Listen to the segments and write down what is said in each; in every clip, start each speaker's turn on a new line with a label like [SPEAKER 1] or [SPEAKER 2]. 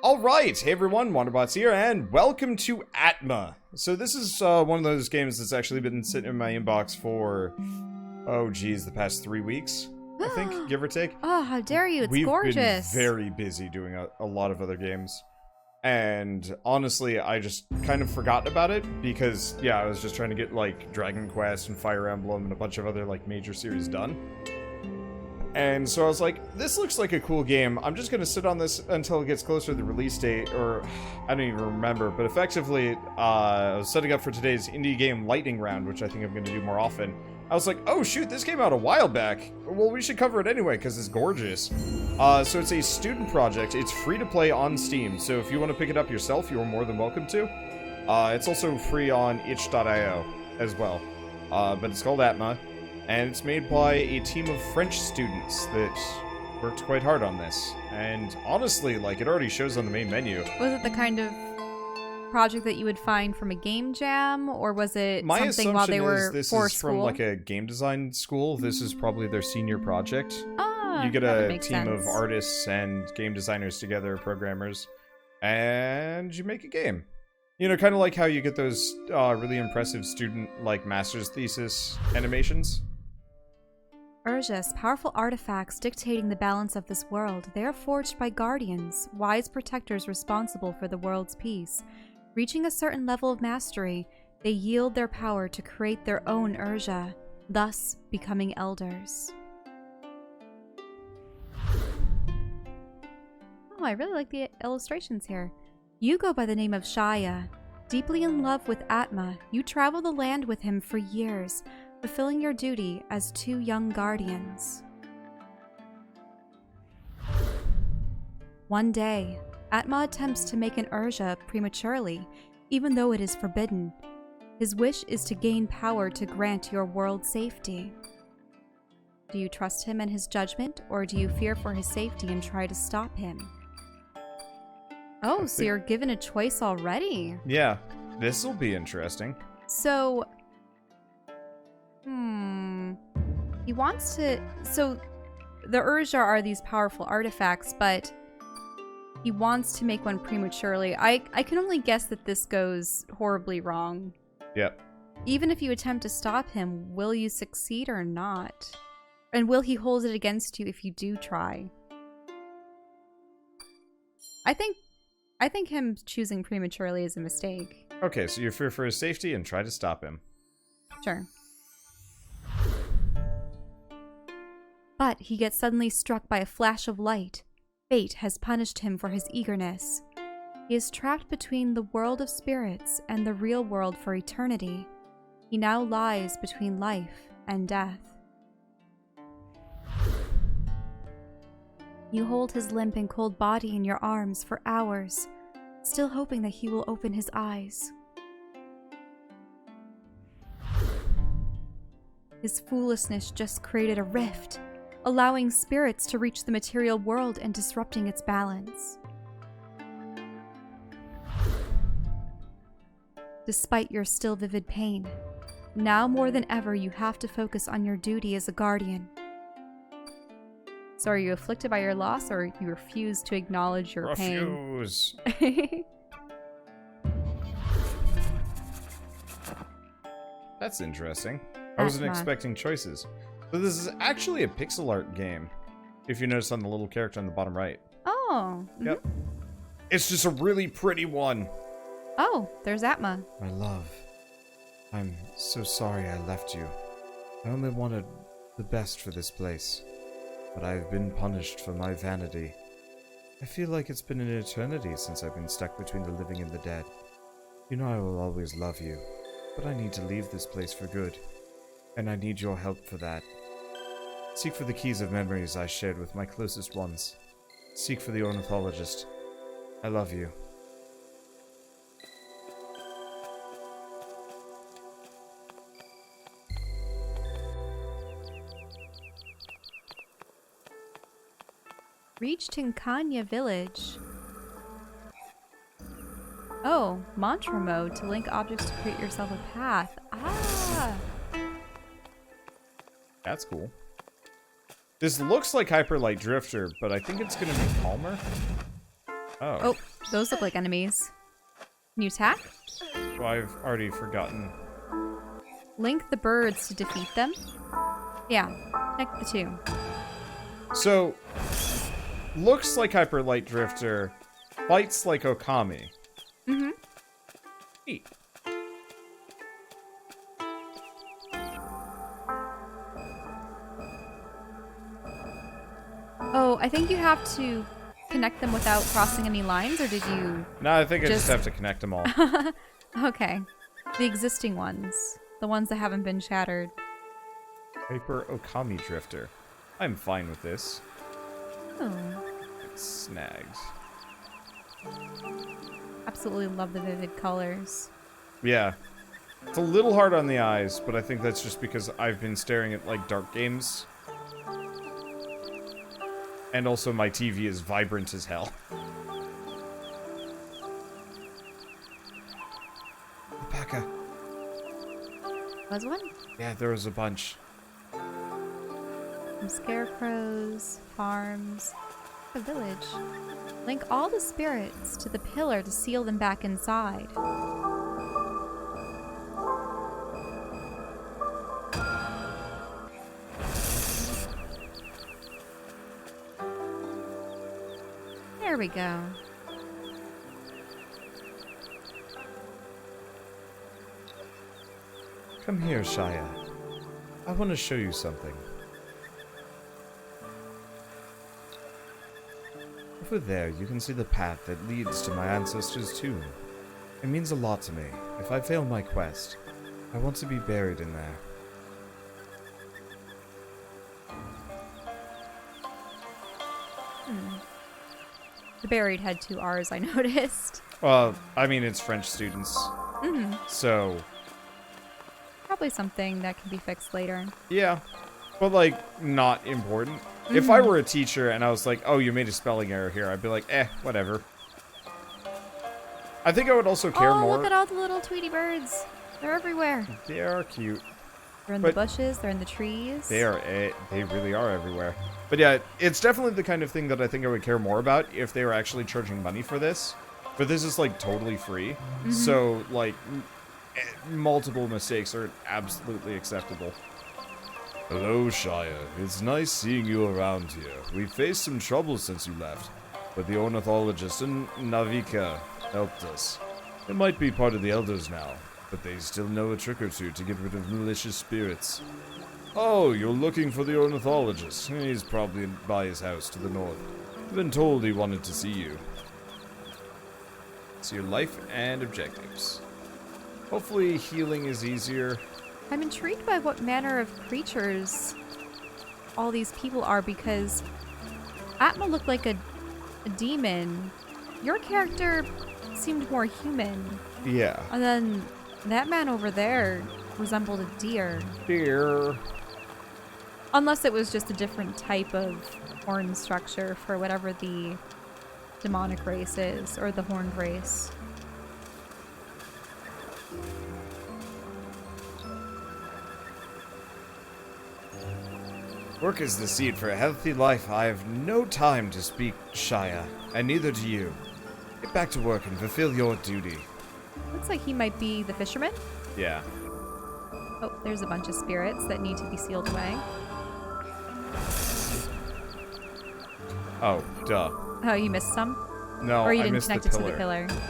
[SPEAKER 1] Alright, hey everyone, Wanderbots here, and welcome to Atma. So this is one of those games that's actually been sitting in my inbox for, oh geez, the past 3 weeks, I think, give or take.
[SPEAKER 2] Oh, how dare you, it's
[SPEAKER 1] We've
[SPEAKER 2] gorgeous.
[SPEAKER 1] been very busy doing a lot of other games. And honestly, I just kind of forgot about it because, yeah, I was just trying to get, like, Dragon Quest and Fire Emblem and a bunch of other, like, major series done. And so I was like, this looks like a cool game. I'm just going to sit on this until it gets closer to the release date, or I don't even remember. But effectively, I was setting up for today's indie game lightning round, which I think I'm going to do more often. I was like, oh shoot, this came out a while back. Well, we should cover it anyway, because it's gorgeous. So it's a student project. It's free to play on Steam. So if you want to pick it up yourself, you're more than welcome to. It's also free on itch.io as well. But it's called Atma. And it's made by a team of French students that worked quite hard on this. And honestly, like, it already shows on the main menu.
[SPEAKER 2] Was it the kind of project that you would find from a game jam, or was it something while they were
[SPEAKER 1] this
[SPEAKER 2] for
[SPEAKER 1] is
[SPEAKER 2] school?
[SPEAKER 1] from, like, a game design school. This is probably their senior project.
[SPEAKER 2] Ah,
[SPEAKER 1] you get
[SPEAKER 2] that would
[SPEAKER 1] a
[SPEAKER 2] make
[SPEAKER 1] team of
[SPEAKER 2] sense.
[SPEAKER 1] artists and game designers together, programmers, and you make a game. You know, kind of like how you get those really impressive student, like, master's thesis animations.
[SPEAKER 2] Urjas, powerful artifacts dictating the balance of this world. They are forged by guardians, wise protectors responsible for the world's peace. Reaching a certain level of mastery, they yield their power to create their own Urja, thus becoming elders. Oh, I really like the illustrations here. You go by the name of Shaya. Deeply in love with Atma, you travel the land with him for years, fulfilling your duty as two young guardians. One day, Atma attempts to make an Urja prematurely, even though it is forbidden. His wish is to gain power to grant your world safety. Do you trust him and his judgment, or do you fear for his safety and try to stop him? Oh, so you're given a choice already.
[SPEAKER 1] Yeah, this'll be interesting.
[SPEAKER 2] So, he wants to... So, the Urja are these powerful artifacts, but he wants to make one prematurely. I can only guess that this goes horribly wrong.
[SPEAKER 1] Yep.
[SPEAKER 2] Even if you attempt to stop him, will you succeed or not? And will he hold it against you if you do try? I think him choosing prematurely is a mistake.
[SPEAKER 1] Okay, so you fear for his safety and try to stop him.
[SPEAKER 2] Sure. But he gets suddenly struck by a flash of light. Fate has punished him for his eagerness. He is trapped between the world of spirits and the real world for eternity. He now lies between life and death. You hold his limp and cold body in your arms for hours, still hoping that he will open his eyes. His foolishness just created a rift, allowing spirits to reach the material world and disrupting its balance. Despite your still vivid pain, now more than ever you have to focus on your duty as a guardian. So are you afflicted by your loss, or you refuse to acknowledge your
[SPEAKER 1] Refuse.
[SPEAKER 2] pain?
[SPEAKER 1] That's interesting. I wasn't
[SPEAKER 2] Atma.
[SPEAKER 1] expecting choices. So this is actually a pixel art game, if you notice on the little character on the bottom right.
[SPEAKER 2] Oh.
[SPEAKER 1] Yep. It's just a really pretty one.
[SPEAKER 2] Oh, there's Atma.
[SPEAKER 1] My love, I'm so sorry I left you. I only wanted the best for this place, but I've been punished for my vanity. I feel like it's been an eternity since I've been stuck between the living and the dead. You know I will always love you, but I need to leave this place for good, and I need your help for that. Seek for the keys of memories I shared with my closest ones. Seek for the ornithologist. I love you.
[SPEAKER 2] Reach Tinkanya village. Oh, mantra mode to link objects to create yourself a path. Ah!
[SPEAKER 1] That's cool. This looks like Hyper Light Drifter, but I think it's going to be calmer.
[SPEAKER 2] Oh, those look like enemies. Can you attack?
[SPEAKER 1] Well, I've already forgotten.
[SPEAKER 2] Link the birds to defeat them? Yeah, connect the two.
[SPEAKER 1] So, looks like Hyper Light Drifter, fights like Okami.
[SPEAKER 2] Mm-hmm.
[SPEAKER 1] Neat.
[SPEAKER 2] Oh, I think you have to connect them without crossing any lines, or did you...
[SPEAKER 1] No, I think I just have to connect them all.
[SPEAKER 2] Okay. The existing ones. The ones that haven't been shattered.
[SPEAKER 1] Hyper Okami Drifter. I'm fine with this.
[SPEAKER 2] Oh.
[SPEAKER 1] Snags.
[SPEAKER 2] Absolutely love the vivid colors.
[SPEAKER 1] Yeah. It's a little hard on the eyes, but I think that's just because I've been staring at, like, dark games. And also my TV is vibrant as hell. Alpaca.
[SPEAKER 2] Was one?
[SPEAKER 1] Yeah, there was a bunch.
[SPEAKER 2] Some scarecrows, farms, a village. Link all the spirits to the pillar to seal them back inside. There we go.
[SPEAKER 1] Come here, Shaya. I want to show you something. Over there, you can see the path that leads to my ancestor's tomb. It means a lot to me. If I fail my quest, I want to be buried in there.
[SPEAKER 2] The buried had 2 R's, I noticed.
[SPEAKER 1] Well, I mean, it's French students.
[SPEAKER 2] Mm-hmm.
[SPEAKER 1] So,
[SPEAKER 2] Probably something that can be fixed later.
[SPEAKER 1] yeah. But, like, not important. If I were a teacher and I was like, oh, you made a spelling error here, I'd be like, whatever. I think I would also care more.
[SPEAKER 2] Oh, look at all the little Tweety birds. They're everywhere.
[SPEAKER 1] They are cute.
[SPEAKER 2] They're in the bushes, they're in the trees.
[SPEAKER 1] They really are everywhere. But yeah, it's definitely the kind of thing that I think I would care more about if they were actually charging money for this. But this is, like, totally free. So, like, multiple mistakes are absolutely acceptable. Hello, Shaya. It's nice seeing you around here. We've faced some trouble since you left, but the ornithologist and Navika helped us. They might be part of the elders now, but they still know a trick or two to get rid of malicious spirits. Oh, you're looking for the ornithologist. He's probably by his house to the north. I've been told he wanted to see you. See your life and objectives. Hopefully healing is easier.
[SPEAKER 2] I'm intrigued by what manner of creatures all these people are, because Atma looked like a demon. Your character seemed more human.
[SPEAKER 1] Yeah.
[SPEAKER 2] And then that man over there resembled a deer.
[SPEAKER 1] Dear.
[SPEAKER 2] Unless it was just a different type of horn structure for whatever the demonic race is, or the horned race.
[SPEAKER 1] Work is the seed for a healthy life. I have no time to speak, Shaya, and neither do you. Get back to work and fulfill your duty.
[SPEAKER 2] Looks like he might be the fisherman.
[SPEAKER 1] Yeah.
[SPEAKER 2] Oh, there's a bunch of spirits that need to be sealed away.
[SPEAKER 1] Oh, duh.
[SPEAKER 2] Oh, you missed some?
[SPEAKER 1] No,
[SPEAKER 2] or you
[SPEAKER 1] I
[SPEAKER 2] didn't
[SPEAKER 1] missed
[SPEAKER 2] connect
[SPEAKER 1] the
[SPEAKER 2] it to
[SPEAKER 1] pillar.
[SPEAKER 2] the pillar.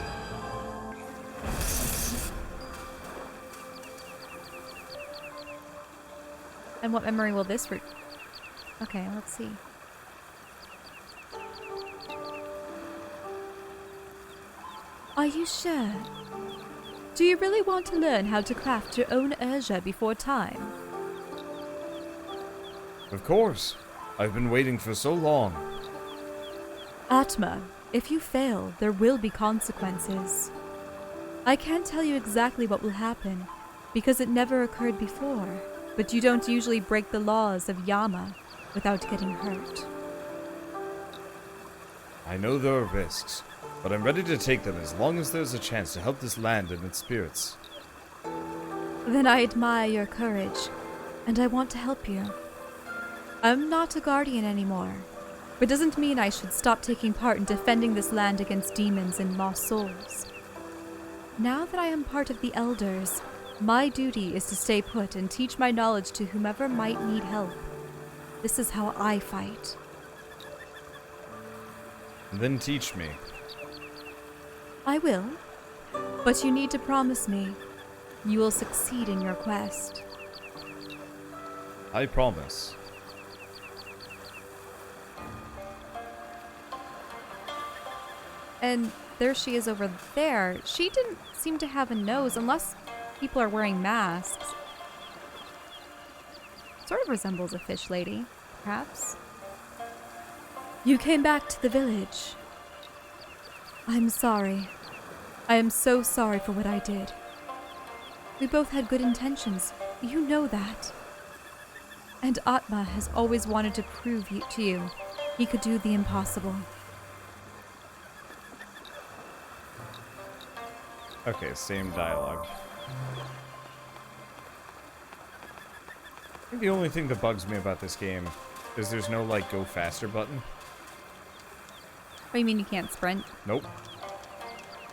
[SPEAKER 2] And what memory will this Okay, let's see. Are you sure? Do you really want to learn how to craft your own Urja before time?
[SPEAKER 1] Of course. I've been waiting for so long.
[SPEAKER 2] Atma, if you fail, there will be consequences. I can't tell you exactly what will happen, because it never occurred before, but you don't usually break the laws of Yama without getting hurt.
[SPEAKER 1] I know there are risks, but I'm ready to take them as long as there's a chance to help this land and its spirits.
[SPEAKER 2] Then I admire your courage, and I want to help you. I'm not a guardian anymore, It doesn't mean I should stop taking part in defending this land against demons and lost souls. Now that I am part of the elders, my duty is to stay put and teach my knowledge to whomever might need help. This is how I fight.
[SPEAKER 1] Then teach me.
[SPEAKER 2] I will, but you need to promise me you will succeed in your quest.
[SPEAKER 1] I promise.
[SPEAKER 2] And there she is over there. She didn't seem to have a nose unless people are wearing masks. Sort of resembles a fish lady, perhaps. You came back to the village. I'm sorry. I am so sorry for what I did. We both had good intentions. You know that. And Atma has always wanted to prove to you he could do the impossible.
[SPEAKER 1] Okay, same dialogue. I think the only thing that bugs me about this game is there's no, like, go faster button.
[SPEAKER 2] What do you mean you can't sprint?
[SPEAKER 1] Nope.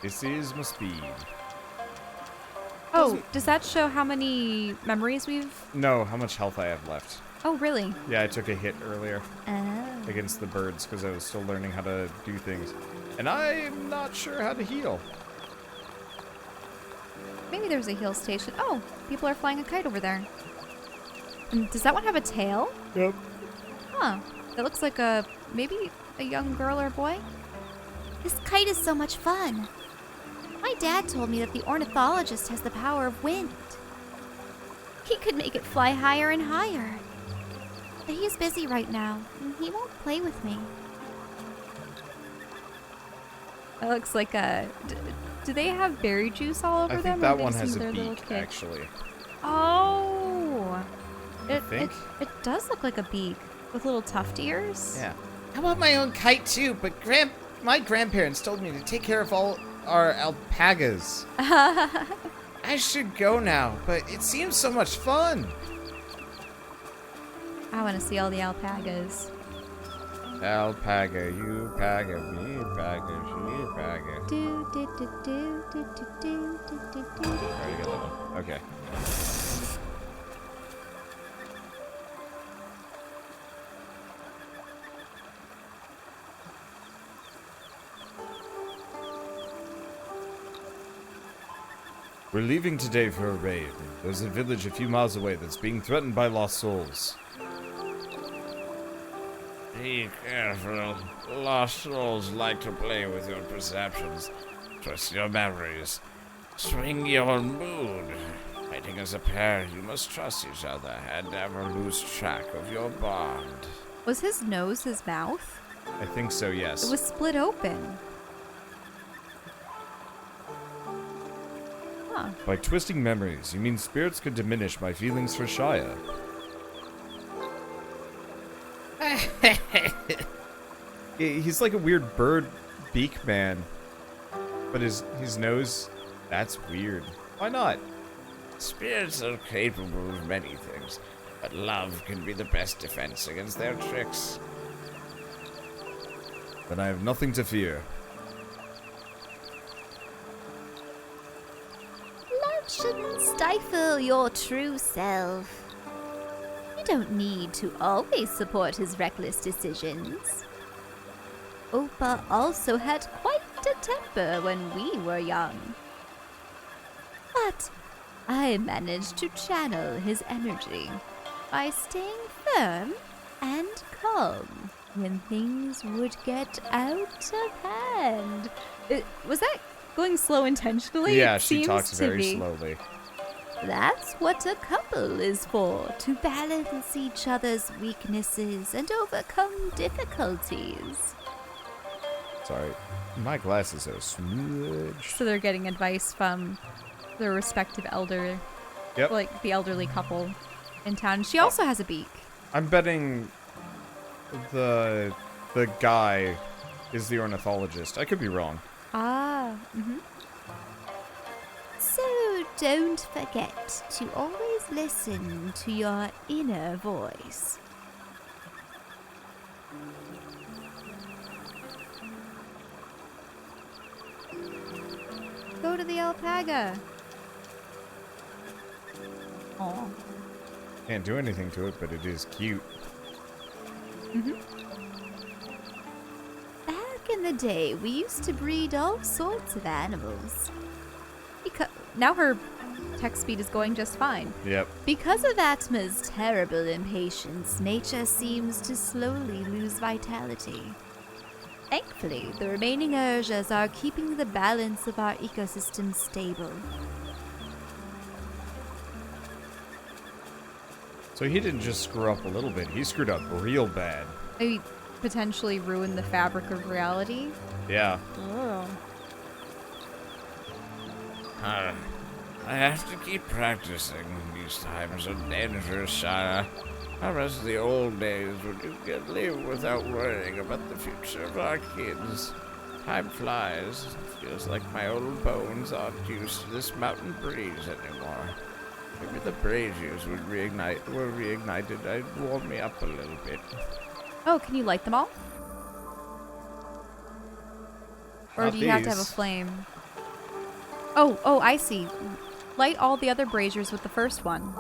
[SPEAKER 1] This is my speed.
[SPEAKER 2] Oh, does that show how many memories we've...
[SPEAKER 1] No, how much health I have left.
[SPEAKER 2] Oh, really?
[SPEAKER 1] Yeah, I took a hit earlier
[SPEAKER 2] Oh.
[SPEAKER 1] against the birds because I was still learning how to do things. And I'm not sure how to heal.
[SPEAKER 2] Maybe there's a heal station. Oh, people are flying a kite over there. And does that one have a tail?
[SPEAKER 1] Yep.
[SPEAKER 2] Huh. It looks like maybe a young girl or boy.
[SPEAKER 3] This kite is so much fun. My dad told me that the ornithologist has the power of wind. He could make it fly higher and higher. But he's busy right now, and he won't play with me.
[SPEAKER 2] It looks like do they have berry juice all over
[SPEAKER 1] I
[SPEAKER 2] them?
[SPEAKER 1] think that
[SPEAKER 2] or
[SPEAKER 1] one
[SPEAKER 2] they
[SPEAKER 1] has
[SPEAKER 2] just
[SPEAKER 1] a
[SPEAKER 2] use their little
[SPEAKER 1] beak,
[SPEAKER 2] kick?
[SPEAKER 1] actually.
[SPEAKER 2] Oh.
[SPEAKER 1] I think?
[SPEAKER 2] It does look like a beak with little tuft ears.
[SPEAKER 1] Yeah.
[SPEAKER 4] I want my own kite too, but my grandparents told me to take care of all our alpacas. I should go now, but it seems so much fun.
[SPEAKER 2] I want to see all the alpacas.
[SPEAKER 1] Alpaca, you paga, me paga, she paga.
[SPEAKER 2] Do, do, do, do, do, do, do, do, do, do.
[SPEAKER 1] Alright, I got that one. Okay. We're leaving today for a raid. There's a village a few miles away that's being threatened by lost souls.
[SPEAKER 4] Be careful. Lost souls like to play with your perceptions, twist your memories, swing your mood. Fighting as a pair, you must trust each other and never lose track of your bond.
[SPEAKER 2] Was his nose his mouth?
[SPEAKER 1] I think so, yes.
[SPEAKER 2] It was split open. Huh.
[SPEAKER 1] By twisting memories, you mean spirits could diminish my feelings for Shaya. He's like a weird bird beak man. But his nose, that's weird. Why not?
[SPEAKER 4] Spirits are capable of many things, but love can be the best defense against their tricks.
[SPEAKER 1] Then I have nothing to fear.
[SPEAKER 3] Love shouldn't stifle your true self. You don't need to always support his reckless decisions. Opa also had quite a temper when we were young. But I managed to channel his energy by staying firm and calm when things would get out of hand.
[SPEAKER 2] Was that going slow intentionally?
[SPEAKER 1] Yeah,
[SPEAKER 2] It
[SPEAKER 1] she
[SPEAKER 2] seems
[SPEAKER 1] talks
[SPEAKER 2] to
[SPEAKER 1] very
[SPEAKER 2] be.
[SPEAKER 1] slowly.
[SPEAKER 3] That's what a couple is for, to balance each other's weaknesses and overcome difficulties.
[SPEAKER 1] Sorry. My glasses are smudged.
[SPEAKER 2] So they're getting advice from their respective elder,
[SPEAKER 1] Yep.
[SPEAKER 2] like the elderly couple in town. She also has a beak.
[SPEAKER 1] I'm betting the guy is the ornithologist. I could be wrong.
[SPEAKER 2] Ah. Mm-hmm.
[SPEAKER 3] So don't forget to always listen to your inner voice.
[SPEAKER 2] Go to the alpaca. Oh.
[SPEAKER 1] Can't do anything to it, but it is cute.
[SPEAKER 3] Back in the day, we used to breed all sorts of animals.
[SPEAKER 2] Now her text speed is going just fine.
[SPEAKER 1] Yep.
[SPEAKER 3] Because of Atma's terrible impatience, nature seems to slowly lose vitality. Thankfully, the remaining Urjas are keeping the balance of our ecosystem stable.
[SPEAKER 1] So he didn't just screw up a little bit, he screwed up real bad.
[SPEAKER 2] Maybe potentially ruin the fabric of reality.
[SPEAKER 1] Yeah.
[SPEAKER 2] Oh.
[SPEAKER 4] I have to keep practicing. These times are dangerous, Shaya. I miss the old days when you could live without worrying about the future of our kids. Time flies. It feels like my old bones aren't used to this mountain breeze anymore. Maybe the braziers were reignited. I'd warm me up a little bit.
[SPEAKER 2] Oh, can you light them all? Or
[SPEAKER 1] Not
[SPEAKER 2] do you have to have a
[SPEAKER 1] these.
[SPEAKER 2] flame? Oh, I see. Light all the other braziers with the first one.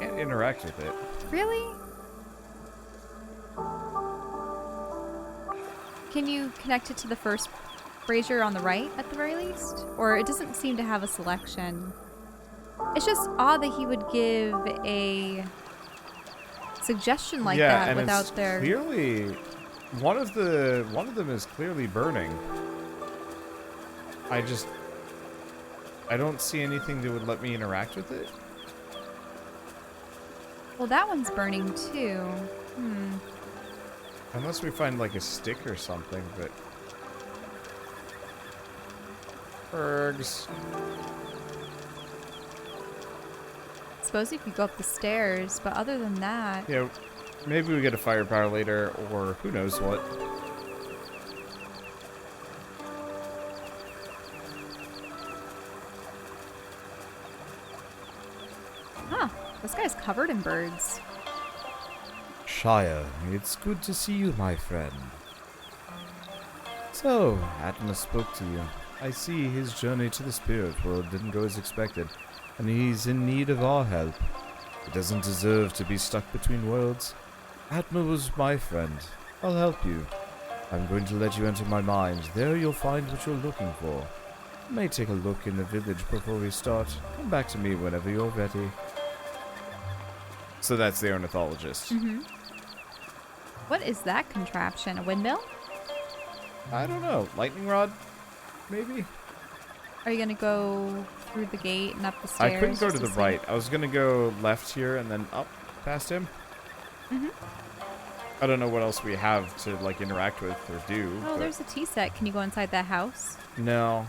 [SPEAKER 1] Can't interact with it.
[SPEAKER 2] Really? Can you connect it to the first brazier on the right at the very least? Or it doesn't seem to have a selection. It's just odd that he would give a suggestion like
[SPEAKER 1] yeah,
[SPEAKER 2] that
[SPEAKER 1] and
[SPEAKER 2] without
[SPEAKER 1] it's
[SPEAKER 2] their...
[SPEAKER 1] clearly one of them is clearly burning. I don't see anything that would let me interact with it.
[SPEAKER 2] Well, that one's burning too.
[SPEAKER 1] Unless we find like a stick or something, but Bergs.
[SPEAKER 2] Suppose you could go up the stairs, but other than that...
[SPEAKER 1] Yeah, maybe we get a firepower later, or who knows what.
[SPEAKER 2] Huh, this guy's covered in birds.
[SPEAKER 5] Shaya, it's good to see you, my friend. So, Atma spoke to you. I see his journey to the spirit world didn't go as expected, and he's in need of our help. He doesn't deserve to be stuck between worlds. Atma was my friend. I'll help you. I'm going to let you enter my mind. There you'll find what you're looking for. You may take a look in the village before we start. Come back to me whenever you're ready.
[SPEAKER 1] So that's the ornithologist.
[SPEAKER 2] What is that contraption? A windmill?
[SPEAKER 1] I don't know. Lightning rod? Maybe?
[SPEAKER 2] Are you gonna go through the gate and up the stairs?
[SPEAKER 1] I couldn't go to
[SPEAKER 2] just
[SPEAKER 1] the
[SPEAKER 2] see?
[SPEAKER 1] right. I was gonna go left here and then up past him. I don't know what else we have to like interact with or do.
[SPEAKER 2] Oh,
[SPEAKER 1] but
[SPEAKER 2] there's a tea set. Can you go inside that house?
[SPEAKER 1] no.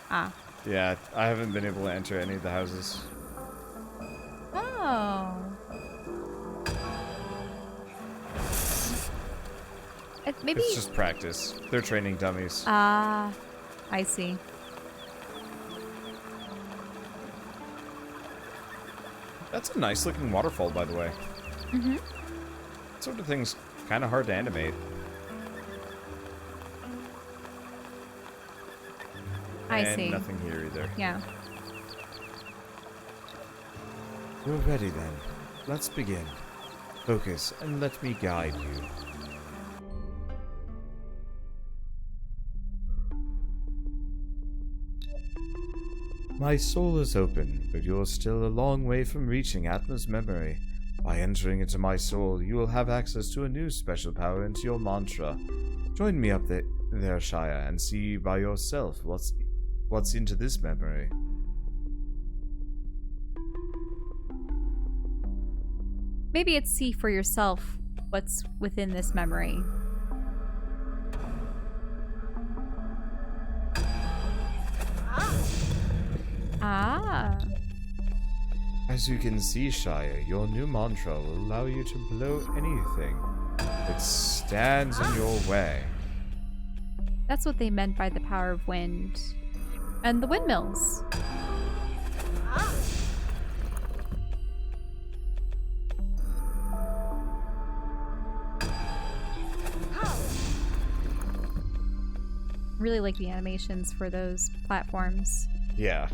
[SPEAKER 2] Ah.
[SPEAKER 1] Yeah, I haven't been able to enter any of the houses.
[SPEAKER 2] Oh. Maybe.
[SPEAKER 1] It's just practice. They're training dummies.
[SPEAKER 2] Ah, I see.
[SPEAKER 1] That's a nice looking waterfall, by the way. That sort of thing's kind of hard to animate.
[SPEAKER 2] I
[SPEAKER 1] and
[SPEAKER 2] see.
[SPEAKER 1] Nothing here either.
[SPEAKER 2] Yeah.
[SPEAKER 5] You're ready then. Let's begin. Focus and let me guide you. My soul is open, but you're still a long way from reaching Atma's memory. By entering into my soul, you will have access to a new special power into your mantra. Join me up there, Shaya, and see by yourself what's into this memory.
[SPEAKER 2] Maybe it's see for yourself what's within this memory. Ah.
[SPEAKER 5] As you can see, Shaya, your new mantra will allow you to blow anything that stands in your way.
[SPEAKER 2] That's what they meant by the power of wind. And the windmills. really like the animations for those platforms.
[SPEAKER 5] Yeah.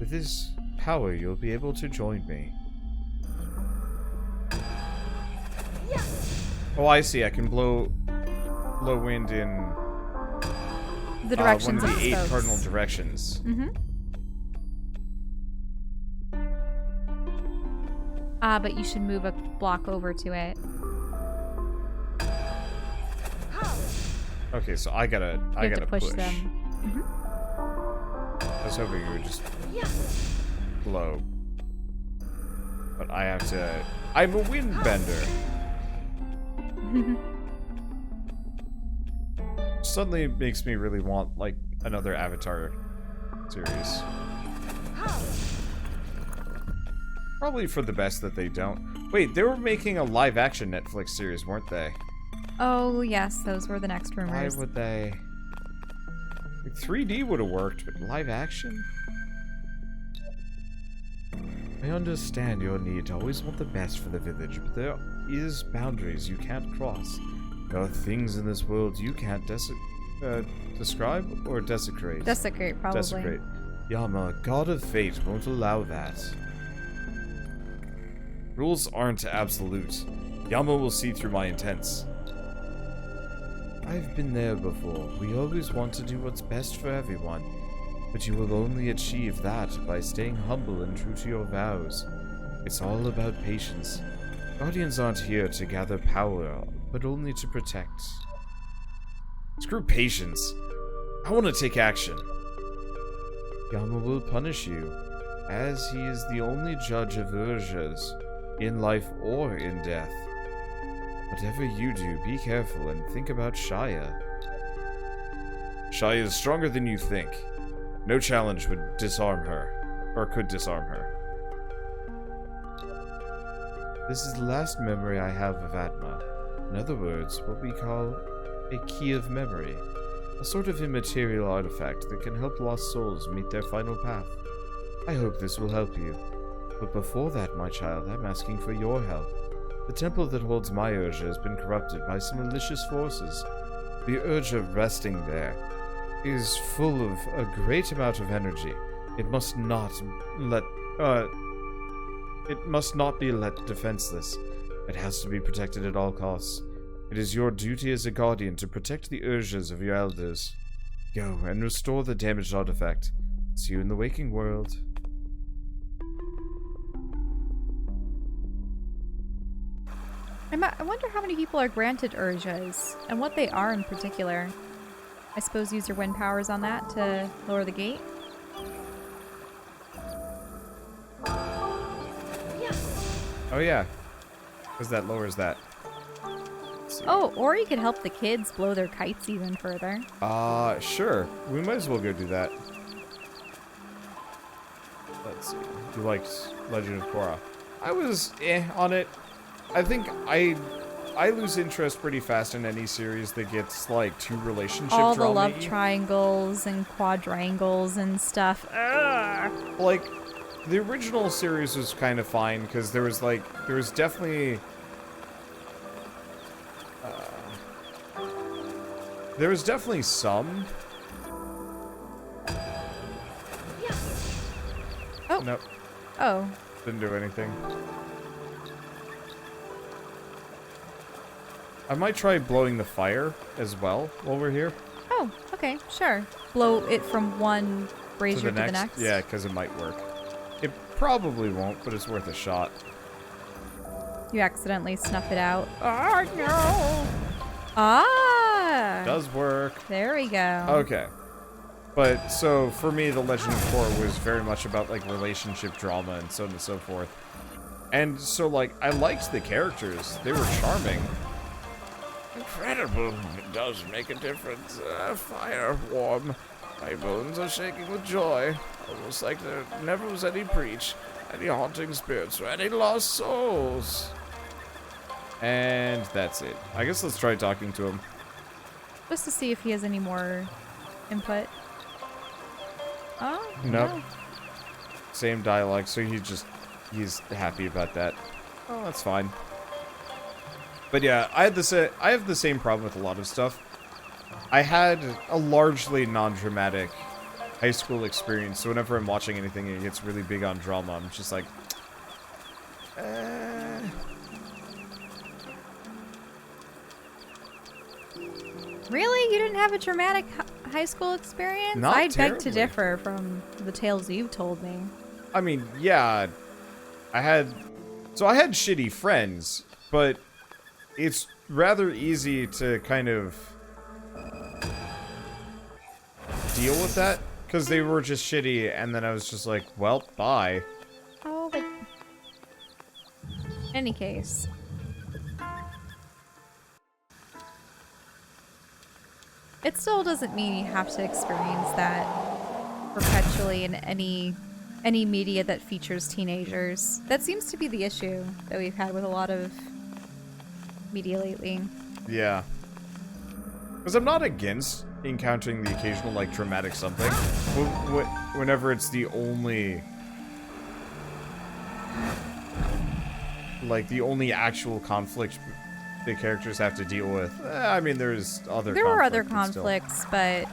[SPEAKER 5] With this power, you'll be able to join me. Oh, I see. I can blow wind in
[SPEAKER 2] The
[SPEAKER 5] one
[SPEAKER 2] directions
[SPEAKER 5] of
[SPEAKER 2] of
[SPEAKER 5] the
[SPEAKER 2] the
[SPEAKER 5] 8
[SPEAKER 2] spokes.
[SPEAKER 5] cardinal directions.
[SPEAKER 2] Mm-hmm. But you should move a block over to it.
[SPEAKER 5] Okay, so I gotta
[SPEAKER 2] You have to push
[SPEAKER 5] push.
[SPEAKER 2] them.
[SPEAKER 5] I was hoping you would just blow. But I have to... I'm a windbender. Suddenly it makes me really want, like, another Avatar series. Probably for the best that they don't. Wait, they were making a live-action Netflix series, weren't they?
[SPEAKER 2] Oh, yes, those were the next
[SPEAKER 5] Why
[SPEAKER 2] rumors.
[SPEAKER 5] would they... Like, 3D would have worked, but live-action? I understand your need to always want the best for the village, but there is boundaries you can't cross. There are things in this world you can't describe or desecrate.
[SPEAKER 2] Desecrate, probably.
[SPEAKER 5] Desecrate. Yama, god of fate, won't allow that. Rules aren't absolute. Yama will see through my intents. I've been there before. We always want to do what's best for everyone. But you will only achieve that by staying humble and true to your vows. It's all about patience. Guardians aren't here to gather power, but only to protect. Screw patience. I want to take action. Yama will punish you, as he is the only judge of urges, in life or in death. Whatever you do, be careful and think about Shaya. Shaya is stronger than you think. No challenge would disarm her, or could disarm her. This is the last memory I have of Atma. In other words, what we call a key of memory. A sort of immaterial artifact that can help lost souls meet their final path. I hope this will help you. But before that, my child, I'm asking for your help. The temple that holds my Urja has been corrupted by some malicious forces. The Urja resting there is full of a great amount of energy. It must not be let defenseless. It has to be protected at all costs. It is your duty as a guardian to protect the urges of your elders. Go and restore the damaged artifact. See you in the waking world.
[SPEAKER 2] I wonder how many people are granted Urjas, and what they are in particular. I suppose use your wind powers on that to lower the gate?
[SPEAKER 5] Oh yeah, because that lowers that.
[SPEAKER 2] Oh, or you could help the kids blow their kites even further.
[SPEAKER 5] Sure. We might as well go do that. Let's see. You liked Legend of Korra. I was on it. I think I lose interest pretty fast in any series that gets like two relationship
[SPEAKER 2] All the
[SPEAKER 5] drama-y.
[SPEAKER 2] love triangles and quadrangles and stuff. Ugh.
[SPEAKER 5] Like the original series was kind of fine because there was definitely some.
[SPEAKER 2] Oh.
[SPEAKER 5] Nope,
[SPEAKER 2] Oh.
[SPEAKER 5] didn't do anything. I might try blowing the fire as well while we're here.
[SPEAKER 2] Oh, okay, sure. Blow it from one brazier to the next?
[SPEAKER 5] Yeah, because it might work. It probably won't, but it's worth a shot.
[SPEAKER 2] You accidentally snuff it out. Oh, no! Ah!
[SPEAKER 5] Does work.
[SPEAKER 2] There we go.
[SPEAKER 5] Okay. But, so, for me, The Legend of Korra was very much about, like, relationship drama and so on and so forth. And so, like, I liked the characters. They were charming.
[SPEAKER 4] Incredible. It does make a difference. Fire warm. My bones are shaking with joy. Almost like there never was any breach, any haunting spirits, or any lost souls.
[SPEAKER 5] And that's it. I guess let's try talking to him.
[SPEAKER 2] Just to see if he has any more input. Oh,
[SPEAKER 5] Nope.
[SPEAKER 2] no.
[SPEAKER 5] Same dialogue, so he's happy about that. Oh, that's fine. But yeah, I have the same problem with a lot of stuff.
[SPEAKER 1] I had a largely non-dramatic high school experience, so whenever I'm watching anything and it gets really big on drama, I'm just like,
[SPEAKER 2] Really? You didn't have a dramatic high school experience?
[SPEAKER 1] Not
[SPEAKER 2] I beg
[SPEAKER 1] terribly.
[SPEAKER 2] to differ from the tales you've told me.
[SPEAKER 1] I mean, yeah, I had shitty friends, but it's rather easy to kind of deal with that, because they were just shitty, and then I was just like, well, bye.
[SPEAKER 2] Oh, but... any case. It still doesn't mean you have to experience that perpetually in any media that features teenagers. That seems to be the issue that we've had with a lot of media lately.
[SPEAKER 1] Yeah. Because I'm not against encountering the occasional, like, dramatic something. Whenever it's the only... like, the only actual conflict the characters have to deal with. I mean, there were
[SPEAKER 2] other
[SPEAKER 1] conflict,
[SPEAKER 2] conflicts, but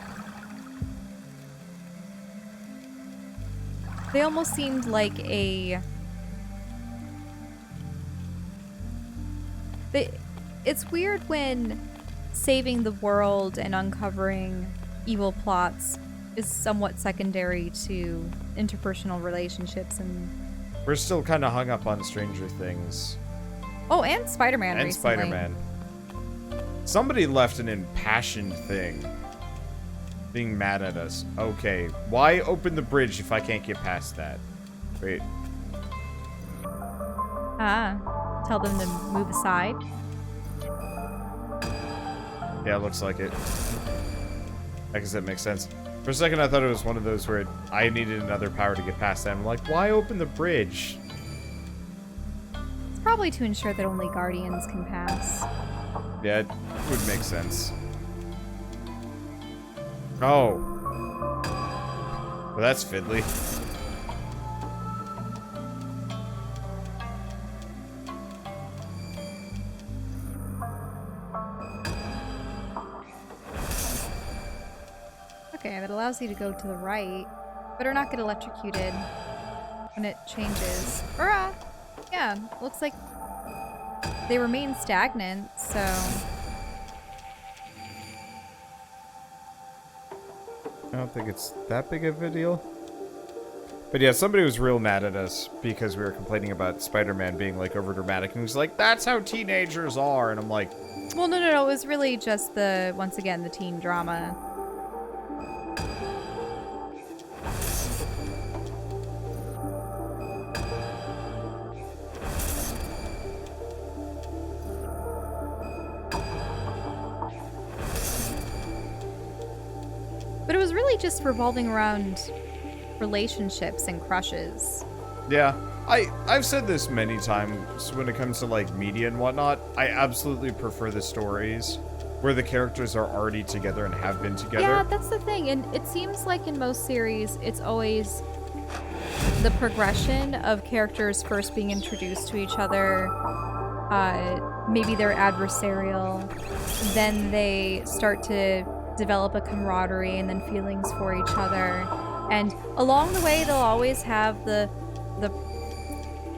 [SPEAKER 2] they almost seemed like it's weird when saving the world and uncovering evil plots is somewhat secondary to interpersonal relationships, and
[SPEAKER 1] we're still kind of hung up on Stranger Things.
[SPEAKER 2] oh, and Spider-Man
[SPEAKER 1] And
[SPEAKER 2] recently.
[SPEAKER 1] Spider-Man. Somebody left an impassioned thing. Being mad at us. Okay, why open the bridge if I can't get past that? Wait.
[SPEAKER 2] Tell them to move aside.
[SPEAKER 1] Yeah, it looks like it. I guess that makes sense. For a second, I thought it was one of those where I needed another power to get past that. I'm like, why open the bridge?
[SPEAKER 2] It's probably to ensure that only Guardians can pass.
[SPEAKER 1] Yeah, it would make sense. Oh. Well, that's fiddly.
[SPEAKER 2] Okay, that allows you to go to the right. Better not get electrocuted when it changes. Or, yeah, looks like they remain stagnant, so...
[SPEAKER 1] I don't think it's that big of a deal. But yeah, somebody was real mad at us because we were complaining about Spider-Man being, like, overdramatic. And he was like, that's how teenagers are. And I'm like...
[SPEAKER 2] Well, no, it was really just once again, the teen drama. But it was really just revolving around relationships and crushes.
[SPEAKER 1] Yeah, I've said this many times when it comes to, like, media and whatnot. I absolutely prefer the stories where the characters are already together and have been together.
[SPEAKER 2] Yeah, that's the thing. And it seems like in most series, it's always the progression of characters first being introduced to each other. Maybe they're adversarial. Then they start to develop a camaraderie and then feelings for each other. And along the way, they'll always have the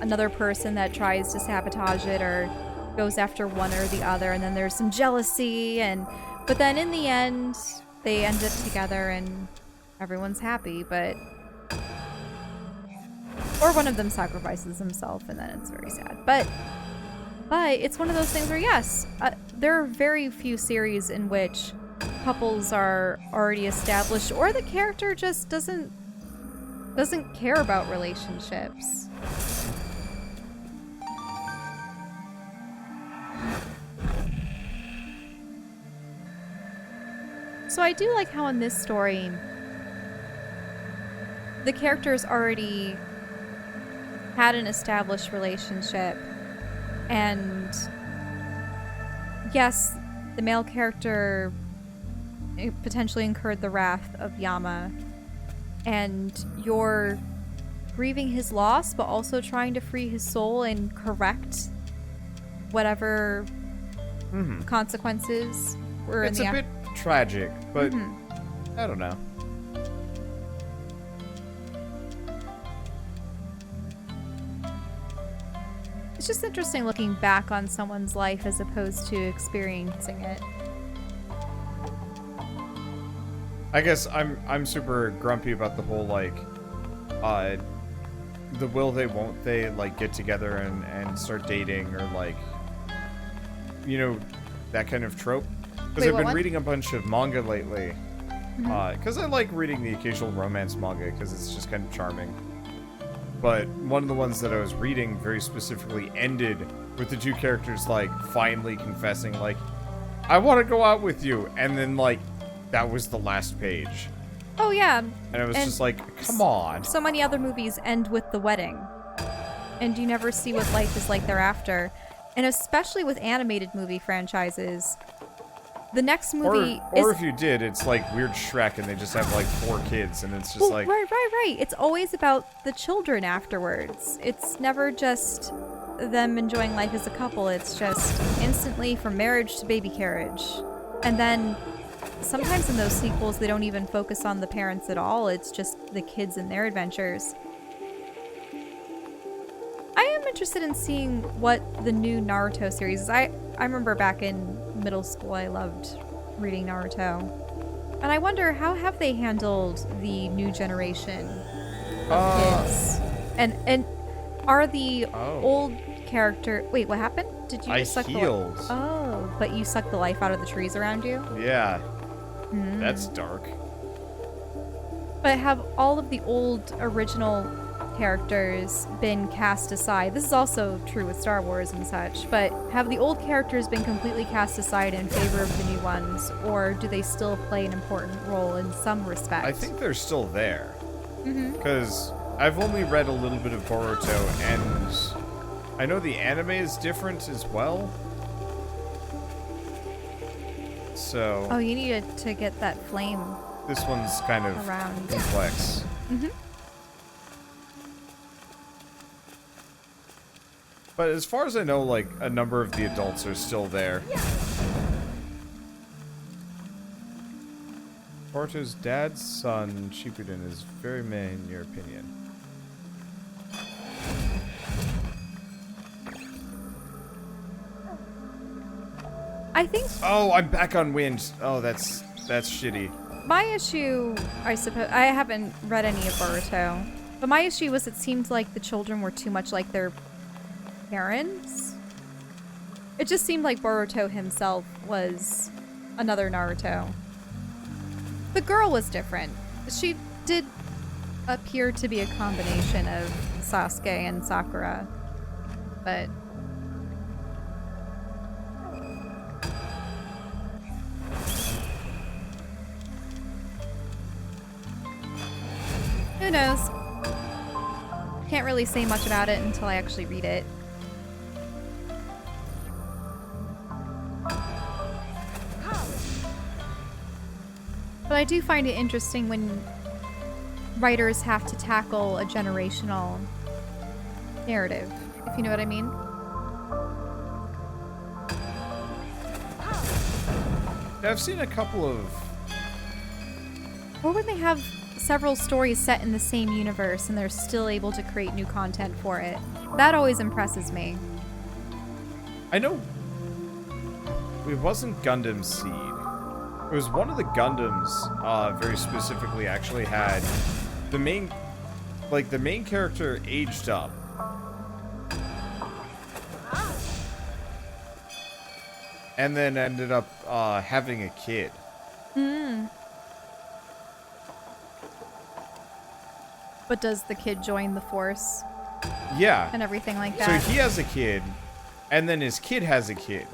[SPEAKER 2] another person that tries to sabotage it or goes after one or the other, and then there's some jealousy, but then in the end they end up together and everyone's happy, or one of them sacrifices himself and then it's very sad. But it's one of those things where yes, there are very few series in which couples are already established or the character just doesn't care about relationships. So I do like how in this story the characters already had an established relationship, and yes, the male character potentially incurred the wrath of Yama, and you're grieving his loss but also trying to free his soul and correct whatever consequences were
[SPEAKER 1] It's
[SPEAKER 2] in the
[SPEAKER 1] a bit tragic, but I don't know.
[SPEAKER 2] It's just interesting looking back on someone's life as opposed to experiencing it.
[SPEAKER 1] I guess I'm super grumpy about the whole like the will they won't they like get together and start dating, or like, you know, that kind of trope. Because
[SPEAKER 2] Wait,
[SPEAKER 1] I've
[SPEAKER 2] what
[SPEAKER 1] been
[SPEAKER 2] one?
[SPEAKER 1] reading a bunch of manga lately. Because I like reading the occasional romance manga because it's just kind of charming. But one of the ones that I was reading very specifically ended with the two characters like finally confessing like, I want to go out with you, and then like that was the last page.
[SPEAKER 2] Oh yeah.
[SPEAKER 1] And it was
[SPEAKER 2] And
[SPEAKER 1] just like, come on.
[SPEAKER 2] So many other movies end with the wedding. And you never see what life is like thereafter. And especially with animated movie franchises, the next movie
[SPEAKER 1] or
[SPEAKER 2] is...
[SPEAKER 1] if you did, it's like Weird Shrek and they just have like 4 kids and it's just like...
[SPEAKER 2] Right. It's always about the children afterwards. It's never just them enjoying life as a couple. It's just instantly from marriage to baby carriage. And then sometimes in those sequels, they don't even focus on the parents at all. It's just the kids and their adventures. I am interested in seeing what the new Naruto series is. I remember back in middle school, I loved reading Naruto. And I wonder, how have they handled the new generation of kids? And are the old character... Wait, what happened? Did you
[SPEAKER 1] I
[SPEAKER 2] just suck
[SPEAKER 1] healed.
[SPEAKER 2] Oh, but you sucked the life out of the trees around you?
[SPEAKER 1] Yeah. That's dark.
[SPEAKER 2] But have all of the old original characters been cast aside? This is also true with Star Wars and such, but have the old characters been completely cast aside in favor of the new ones, or do they still play an important role in some respect?
[SPEAKER 1] I think they're still there. Because I've only read a little bit of Boruto, and I know the anime is different as well. So...
[SPEAKER 2] Oh, you needed to get that flame.
[SPEAKER 1] This one's kind of
[SPEAKER 2] Around.
[SPEAKER 1] complex. But as far as I know, like, a number of the adults are still there. Boruto's dad's son, Shippuden, is very meh in your opinion.
[SPEAKER 2] I think
[SPEAKER 1] Oh, I'm back on wind. Oh, that's shitty.
[SPEAKER 2] my issue, I suppose, I haven't read any of Boruto, but my issue was it seemed like the children were too much like their parents. It just seemed like Boruto himself was another Naruto. The girl was different. She did appear to be a combination of Sasuke and Sakura, but who knows? Can't really say much about it until I actually read it. But I do find it interesting when writers have to tackle a generational narrative, if you know what I mean.
[SPEAKER 1] I've seen a couple of...
[SPEAKER 2] Or when they have several stories set in the same universe and they're still able to create new content for it. That always impresses me.
[SPEAKER 1] I know... It wasn't Gundam Seed. It was one of the Gundams, very specifically, actually had the main... Like, the main character aged up. And then ended up, having a kid.
[SPEAKER 2] But does the kid join the Force
[SPEAKER 1] Yeah.
[SPEAKER 2] and everything like
[SPEAKER 1] So
[SPEAKER 2] that?
[SPEAKER 1] he has a kid, and then his kid has a kid.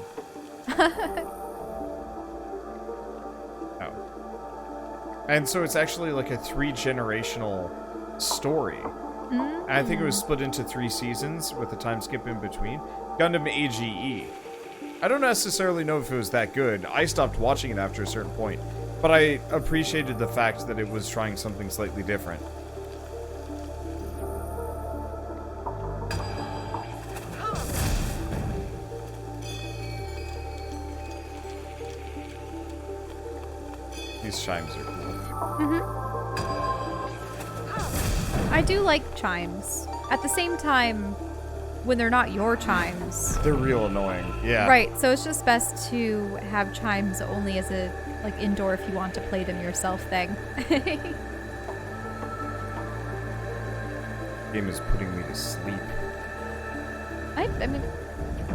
[SPEAKER 1] Oh. And so it's actually like a 3-generational story. And I think it was split into 3 seasons with a time skip in between. Gundam AGE. I don't necessarily know if it was that good. I stopped watching it after a certain point. But I appreciated the fact that it was trying something slightly different. These chimes are cool.
[SPEAKER 2] I do like chimes. At the same time, when they're not your chimes.
[SPEAKER 1] They're real annoying. Yeah.
[SPEAKER 2] Right, so it's just best to have chimes only as a, like, indoor if you want to play them yourself thing.
[SPEAKER 1] Game is putting me to sleep.
[SPEAKER 2] I mean,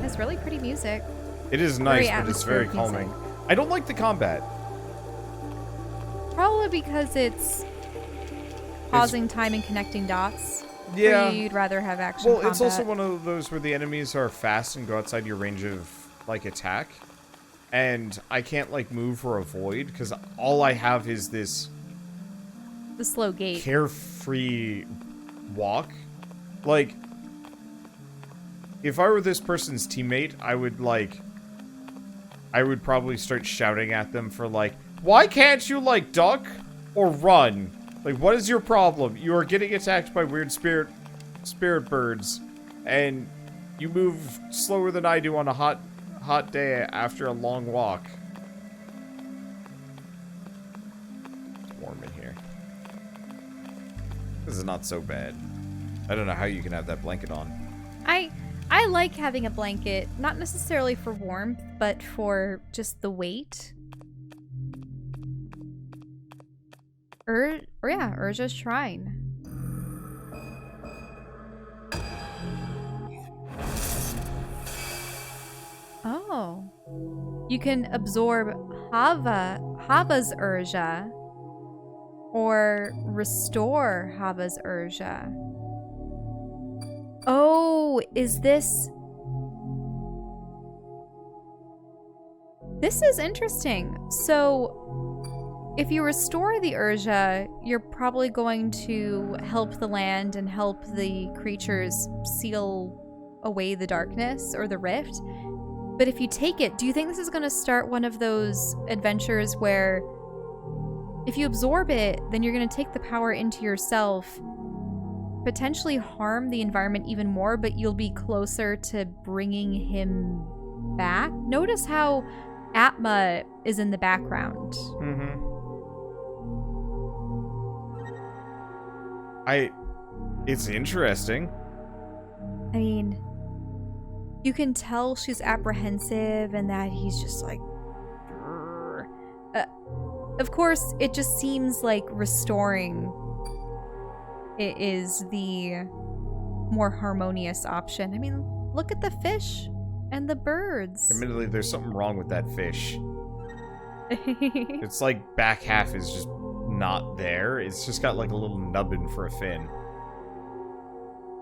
[SPEAKER 2] it's really pretty music.
[SPEAKER 1] It is nice, but it's very
[SPEAKER 2] atmospheric
[SPEAKER 1] calming.
[SPEAKER 2] music.
[SPEAKER 1] I don't like the combat.
[SPEAKER 2] Probably because it's pausing time and connecting dots.
[SPEAKER 1] Yeah.
[SPEAKER 2] Or you'd rather have action
[SPEAKER 1] Well,
[SPEAKER 2] combat.
[SPEAKER 1] it's also one of those where the enemies are fast and go outside your range of, like, attack. And I can't, like, move or avoid, because all I have is this
[SPEAKER 2] the slow gait.
[SPEAKER 1] carefree walk. Like, if I were this person's teammate, I would probably start shouting at them for, like, why can't you, like, duck or run? Like, what is your problem? You are getting attacked by weird spirit birds, and you move slower than I do on a hot day after a long walk. It's warm in here. This is not so bad. I don't know how you can have that blanket on.
[SPEAKER 2] I like having a blanket, not necessarily for warmth, but for just the weight. Urja's Shrine. Oh. You can absorb Hava's Urja, or restore Hava's Urja. Oh, is this... This is interesting. So, if you restore the Urja, you're probably going to help the land and help the creatures seal away the darkness or the rift. But if you take it, do you think this is going to start one of those adventures where if you absorb it, then you're going to take the power into yourself, potentially harm the environment even more, but you'll be closer to bringing him back? Notice how Atma is in the background.
[SPEAKER 1] Mm-hmm. It's interesting.
[SPEAKER 2] I mean, you can tell she's apprehensive and that he's just like... of course, it just seems like restoring it is the more harmonious option. I mean, look at the fish and the birds.
[SPEAKER 1] Admittedly, there's something wrong with that fish. It's like back half is just not there. It's just got like a little nubbin for a fin.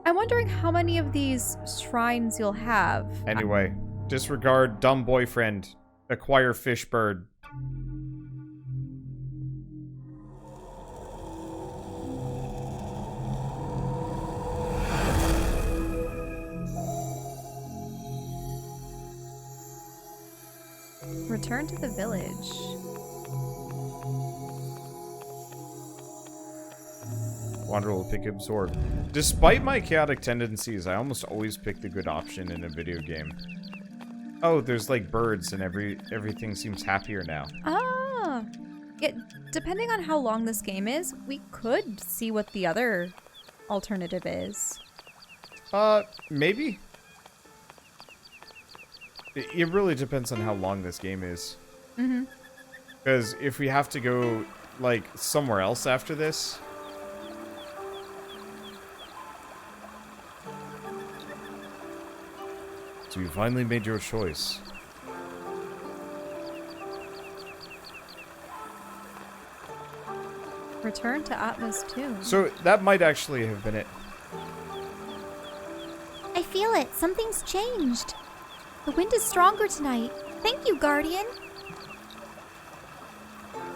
[SPEAKER 2] I'm wondering how many of these shrines you'll have.
[SPEAKER 1] Anyway, disregard dumb boyfriend. Acquire fish bird.
[SPEAKER 2] Return to the village.
[SPEAKER 1] Wander will pick absorb. Despite my chaotic tendencies, I almost always pick the good option in a video game. Oh, there's like birds and everything seems happier now.
[SPEAKER 2] Ah! Yeah, depending on how long this game is, we could see what the other alternative is.
[SPEAKER 1] Maybe? It really depends on how long this game is.
[SPEAKER 2] Mm-hmm.
[SPEAKER 1] Because if we have to go, like, somewhere else after this...
[SPEAKER 5] So you finally made your choice.
[SPEAKER 2] Return to Atma's tomb.
[SPEAKER 1] So that might actually have been it.
[SPEAKER 3] I feel it. Something's changed. The wind is stronger tonight. Thank you, Guardian.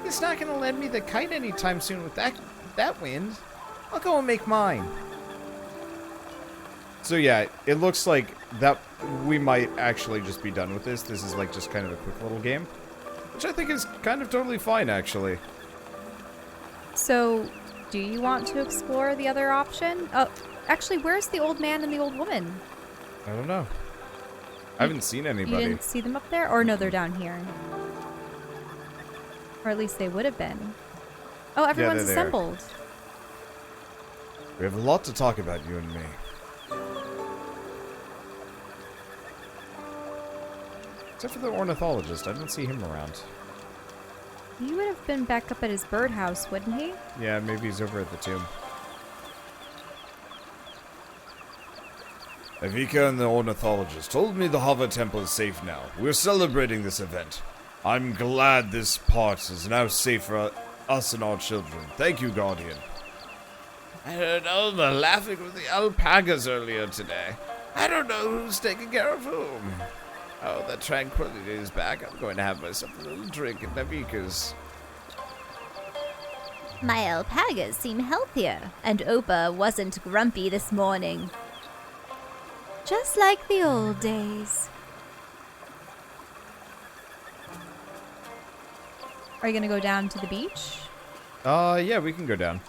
[SPEAKER 1] It's not gonna lend me the kite anytime soon with that wind. I'll go and make mine. So yeah, it looks like that we might actually just be done with this. This is like just kind of a quick little game, which I think is kind of totally fine, actually.
[SPEAKER 2] So, do you want to explore the other option? Oh, actually, where's the old man and the old woman?
[SPEAKER 1] I don't know. I haven't seen
[SPEAKER 2] You
[SPEAKER 1] anybody.
[SPEAKER 2] didn't see them up there? Or no, they're down here. Or at least they would have been. Oh, everyone's
[SPEAKER 1] they're there.
[SPEAKER 2] assembled.
[SPEAKER 5] We have a lot to talk about, you and me.
[SPEAKER 1] Except for the ornithologist. I don't see him around.
[SPEAKER 2] He would have been back up at his birdhouse, wouldn't he?
[SPEAKER 1] Yeah, maybe he's over at the tomb.
[SPEAKER 5] Evika and the ornithologist told me the Hava Temple is safe now. We're celebrating this event. I'm glad this part is now safe for us and our children. Thank you, Guardian.
[SPEAKER 4] I heard Alma laughing with the alpacas earlier today. I don't know who's taking care of whom. Oh, the tranquility is back. I'm going to have myself a little drink at Navika's.
[SPEAKER 3] My alpacas seem healthier, and Opa wasn't grumpy this morning. Just like the old days.
[SPEAKER 2] Are you gonna go down to the beach?
[SPEAKER 1] Yeah, we can go down.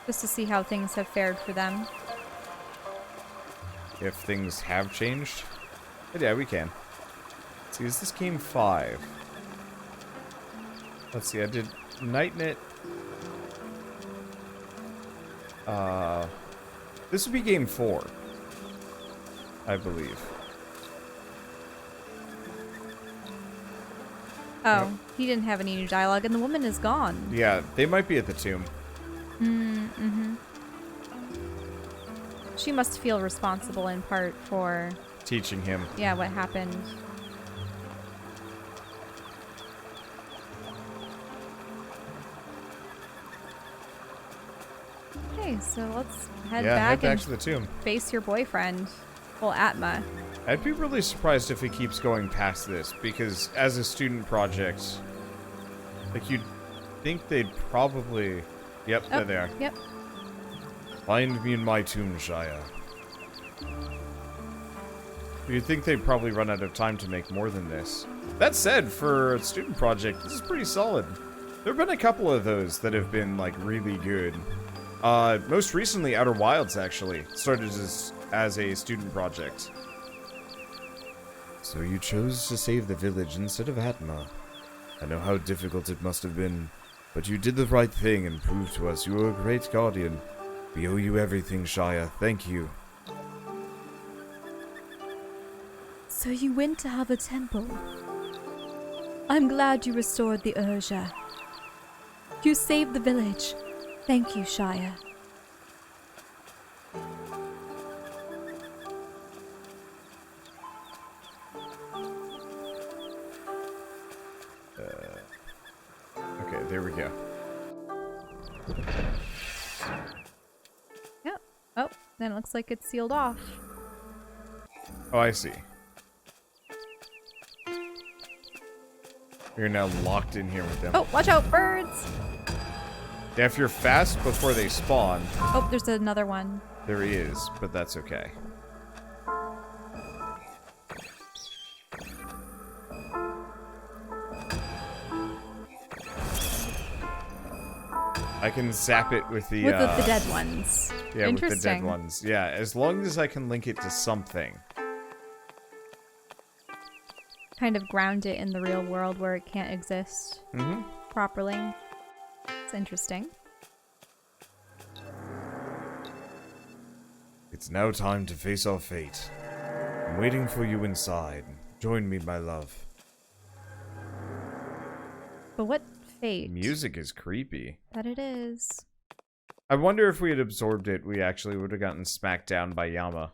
[SPEAKER 2] Just to see how things have fared for them.
[SPEAKER 1] If things have changed. But yeah, we can. See, is this game 5? Let's see, I did Night Knit. This would be game 4. I believe.
[SPEAKER 2] Oh,
[SPEAKER 1] Yep.
[SPEAKER 2] he didn't have any new dialogue, and the woman is gone.
[SPEAKER 1] Yeah, they might be at the tomb.
[SPEAKER 2] Mm-hmm. She must feel responsible in part for,
[SPEAKER 1] Teaching him.
[SPEAKER 2] yeah, what happened. Okay, so let's head
[SPEAKER 1] Head
[SPEAKER 2] back
[SPEAKER 1] back
[SPEAKER 2] and
[SPEAKER 1] to the tomb.
[SPEAKER 2] face your boyfriend. Well, Atma.
[SPEAKER 1] I'd be really surprised if it keeps going past this, because as a student project, like, you'd think they'd probably... Yep,
[SPEAKER 2] Oh,
[SPEAKER 1] there they are.
[SPEAKER 2] Yep.
[SPEAKER 5] Find me in my tomb, Shaya.
[SPEAKER 1] You'd think they'd probably run out of time to make more than this. That said, for a student project, this is pretty solid. There have been a couple of those that have been, like, really good. Most recently, Outer Wilds, actually, started as a student project.
[SPEAKER 5] So you chose to save the village instead of Atma. I know how difficult it must have been, but you did the right thing and proved to us you were a great guardian. We owe you everything, Shaya. Thank you.
[SPEAKER 2] So you went to Hava Temple. I'm glad you restored the Urja. You saved the village. Thank you, Shaya.
[SPEAKER 1] Okay, there we go.
[SPEAKER 2] Yep. Oh, then it looks like it's sealed off.
[SPEAKER 1] Oh, I see. You're now locked in here with them.
[SPEAKER 2] Oh, watch out, birds!
[SPEAKER 1] Yeah, if you're fast before they spawn,
[SPEAKER 2] Oh, there's another one.
[SPEAKER 1] there he is, but that's okay. I can zap it with the
[SPEAKER 2] With the dead ones.
[SPEAKER 1] yeah, with the dead
[SPEAKER 2] Interesting.
[SPEAKER 1] ones. Yeah, as long as I can link it to something.
[SPEAKER 2] Kind of ground it in the real world where it can't exist
[SPEAKER 1] Mm-hmm.
[SPEAKER 2] properly. It's interesting.
[SPEAKER 5] It's now time to face our fate. I'm waiting for you inside. Join me, my love.
[SPEAKER 2] But what fate?
[SPEAKER 1] Music is creepy.
[SPEAKER 2] That it is.
[SPEAKER 1] I wonder if we had absorbed it, we actually would have gotten smacked down by Yama.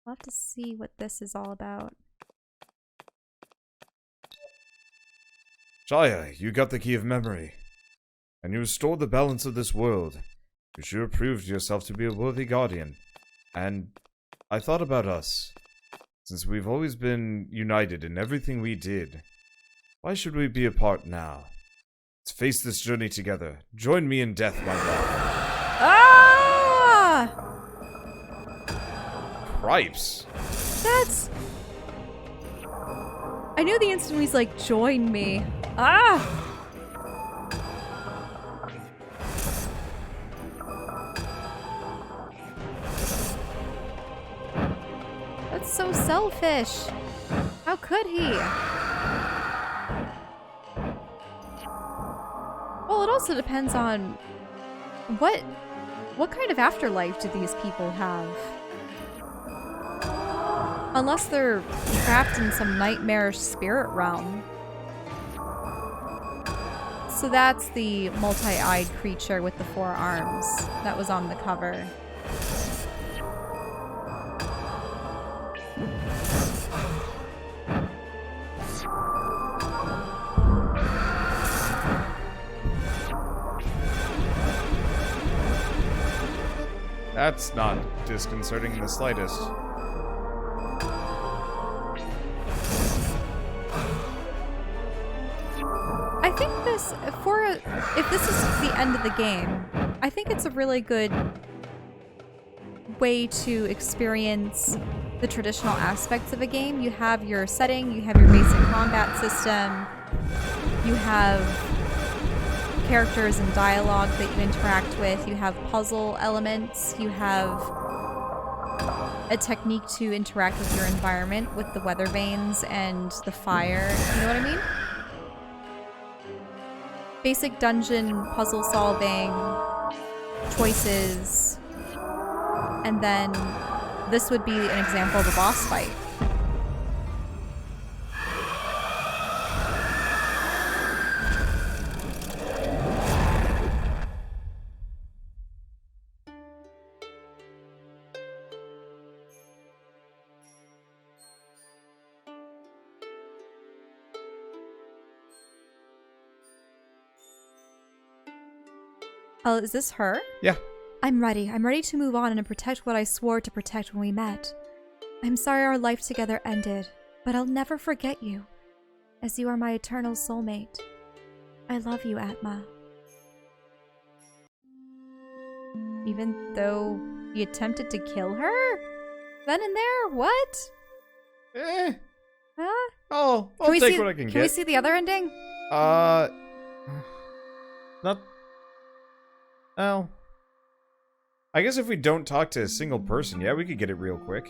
[SPEAKER 2] We'll have to see what this is all about.
[SPEAKER 5] Shaya, you got the key of memory. And you restored the balance of this world. You sure proved yourself to be a worthy guardian. And I thought about us. Since we've always been united in everything we did, why should we be apart now? Let's face this journey together. Join me in death, my love.
[SPEAKER 2] Ah!
[SPEAKER 1] Cripes.
[SPEAKER 2] That's... I knew the instant he's like, join me. Ah! That's so selfish. How could he? also depends on what kind of afterlife do these people have? Unless they're trapped in some nightmarish spirit realm. So that's the multi-eyed creature with the 4 arms that was on the cover.
[SPEAKER 1] That's not disconcerting in the slightest.
[SPEAKER 2] I think this, if this is the end of the game, I think it's a really good way to experience the traditional aspects of a game. You have your setting, you have your basic combat system, you have characters and dialogue that you interact with, you have puzzle elements, you have a technique to interact with your environment with the weather vanes and the fire, you know what I mean? Basic dungeon puzzle solving, choices, and then this would be an example of a boss fight. Oh, is this her?
[SPEAKER 1] Yeah.
[SPEAKER 2] I'm ready. I'm ready to move on and protect what I swore to protect when we met. I'm sorry our life together ended, but I'll never forget you, as you are my eternal soulmate. I love you, Atma. Even though he attempted to kill her? Then and there? What?
[SPEAKER 1] Eh.
[SPEAKER 2] Huh?
[SPEAKER 1] Oh, I'll
[SPEAKER 2] Can we
[SPEAKER 1] take
[SPEAKER 2] see,
[SPEAKER 1] what I can
[SPEAKER 2] Can
[SPEAKER 1] get.
[SPEAKER 2] we see the other ending?
[SPEAKER 1] Not... Oh. I guess if we don't talk to a single person, yeah, we could get it real quick.